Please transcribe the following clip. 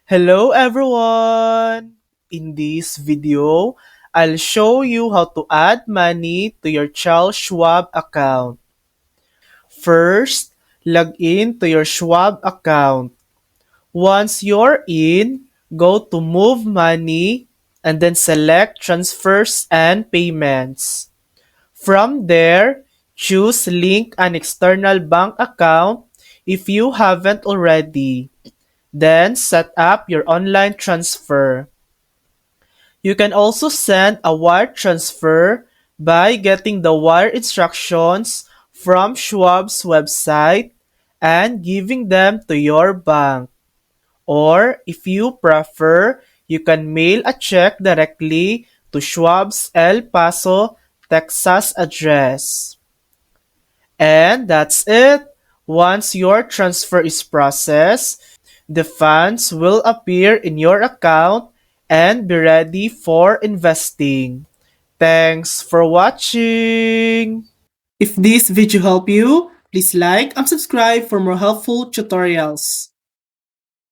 Hello everyone! In this video, I'll show you how to add money to your Charles Schwab account. First, log in to your Schwab account. Once you're in, go to Move Money and then select Transfers and Payments. From there, choose Link an external bank account if you haven't already. Then set up your online transfer. You can also send a wire transfer by getting the wire instructions from Schwab's website and giving them to your bank. Or if you prefer, you can mail a check directly to Schwab's El Paso, Texas address. And that's it. Once your transfer is processed, the funds will appear in your account and be ready for investing. Thanks for watching! If this video helped you, please like and subscribe for more helpful tutorials.